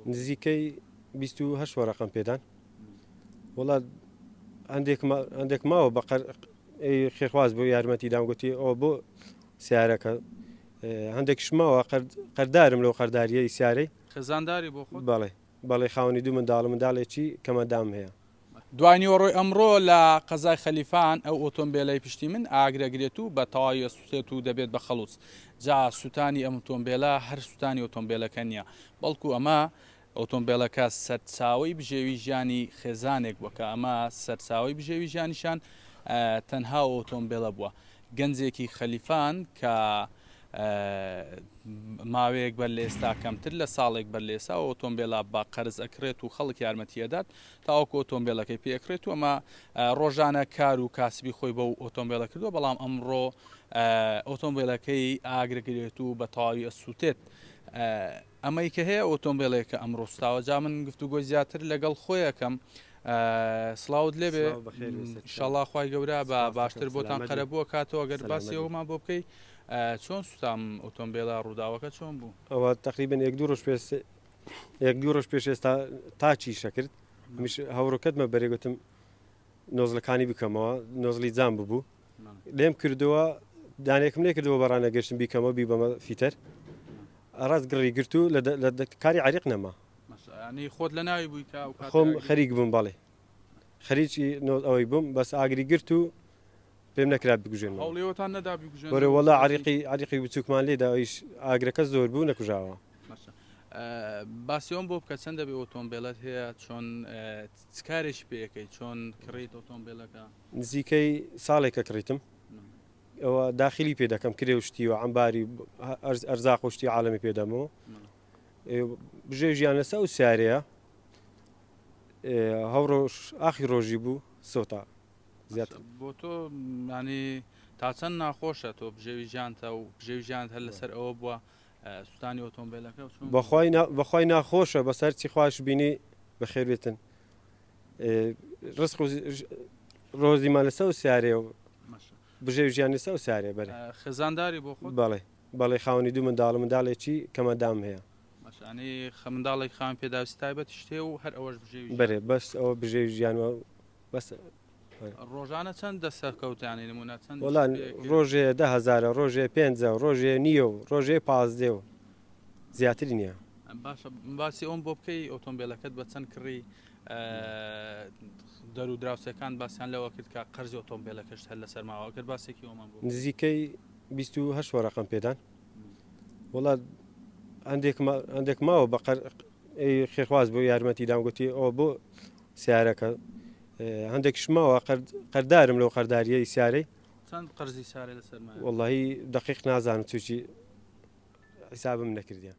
نزیکەی 28 وەرەقەم پێدان وڵات هەندێک ماوە بە خێرخواز بۆ یارمەتی دامگوتی ئەوە بۆ سیارەکە هەندێکش ماوە قەردارم لەو قەرداریە سیارەی خێزانداری بۆ خۆت بەڵێ خاوەنی دوو منداڵێکی کەمەدام هەیە. دوای نیوەڕۆی ئەمڕۆ لە قەزای خەلیفان ئەو ئۆتۆمبیلەی پشتی من ئاگرەگرێت و بە تەواوی سوتێت و دەبێت بە خەڵوچ جا سوتانی ئەم ئۆتۆمبیلە هەر سوتانی ئۆتۆمبیلەکە نییە بەڵکو ئەمە ئۆتۆمبیلەکە سەرچاوی بژێوی ژیانی خێزانێک بووە کە ئەمە سەرچاوی بژێوی ژیانیشان تەنها ئۆتۆمبیلە بووە گەنجێکی خەلیفان کە ماوەیەک بەر لە ئێستا کەمتر لە ساڵێک بەر لە ئێستا ئۆتۆمبیلە با قەرز ئەکرێت و خەڵک یارمەتیەدات تاوەکو ئۆتۆمبیلەکەی پێکرێت و ئەمە ڕۆژانە کار و کاسبی خۆی بەو ئۆتۆمبیلە کردووە بەڵام ئەمڕۆ ئۆتۆمبیلەکەی ئاگرەگرێت و بە تەواوی ئەسووتێت ئەمەی کە هەیە ئۆتۆمبیلێکە ئەمڕۆ سوتاوە جا من گفتوگۆی زیاتر لەگەڵ خۆیەکەم سڵاوت لێبێ ئینشاڵڵا خوای گەورە بە باشتر بۆتان قەرەبووە کاتەوە گەر باسی ئەومان بۆ بکەی چۆن سوتام ئۆتۆمبیلە ڕووداوەکە چۆن بوو ئەوە تقریبن یەک دوو ڕۆژ پێش ئێستا تاچی شەکرد هەوڕەکەتمە بەرێگوتم نۆزلەکانی بکەمەوە نۆزلی جام ببوو لێم کردووە دانێکم لێ کردەوە بەڕانە گەشتم بیکەمەوە بی بەمە فیتەر ڕاست گڕی گرت و لە کاری عریق نەما خۆت لە ناوی بووی خۆم خەریک بووم بەڵێ خەریکی ئەوەی بووم بەس ئاگری گرت و پێم نەکرا بگوژێنەوە هەوڵێوەتان نەدا بگوژێن وەڵا عریقی بچووکمان لێدا ئەویش ئاگرەکە زۆر بوو نەکوژاوە باسیۆم بۆ بکە چەندە بێ ئۆتۆمبیلەت هەیە چۆن کارێکی پێەکەی چۆن کڕیت ئۆتۆمبیلەکە نزیکەی ساڵێکە کڕیتم ئەوە داخلی پێ دەکەم کرێ شتی و ئەمباری ئەرزاق و شتی عالەمی پێدەمەوە بژێ ژیان لەسە و سیارەیە هەوڕۆژ ئاخی ڕۆژی بوو سۆتا زیاتر بۆ تۆ ینی تا چەند ناخۆشە تۆ بژێوی ژیانتە و بژێوی ژیانت هەر لەسەر ئەوە بووە سوتانی ئۆتۆمبیلەکە بەخوای ناخۆشە بەسەر چی خوش بینی بەخێربێتن ڕست ڕۆزیمان لەسە و سیارەیە و بژێوی ژیان لەسە و سیارێ بەرێ خێزانداری بۆ خۆت بەڵێ خاوەنی دوو منداڵێکی کەمەدام هەیە مەشانی منداڵێک خاوەن پێداویستی تایبەت شتێ و هەر ئەوەش بژێوی بەرێ بەس ئەوە بژێوی ژیانوە بەس ڕۆژانە چەند دەسەرکەوتانی نمونە چەند وەڵان ڕۆژێ 10,000 ڕۆژێ 5 ڕۆژێ نییە و ڕۆژێ 15 و زیاتری نییە باشە باسی ئەوم بۆ بکەی ئۆتۆمبیلەکەت بە چەند کڕی دەرو دراوسەکان باسییان لەوە کرد کە قەرزی ئۆتۆمبیلەکەش هەر لەسەر ماوە کرد باسێکی ئەومان بۆ نزیکەی 28 وەرەقەم پێدان وڵات هەندێک ماوە بە خێرخواز بۆ یارمەتی دامگوتی ئەوە بۆ سیارەکە هەندێکش ماوە قەردارم لەو قەرداریە سیارەی چەند قەرزی سارێ لەسەر وەڵڵاهی دقیق نازانم تووشی حیسابم نەکردیان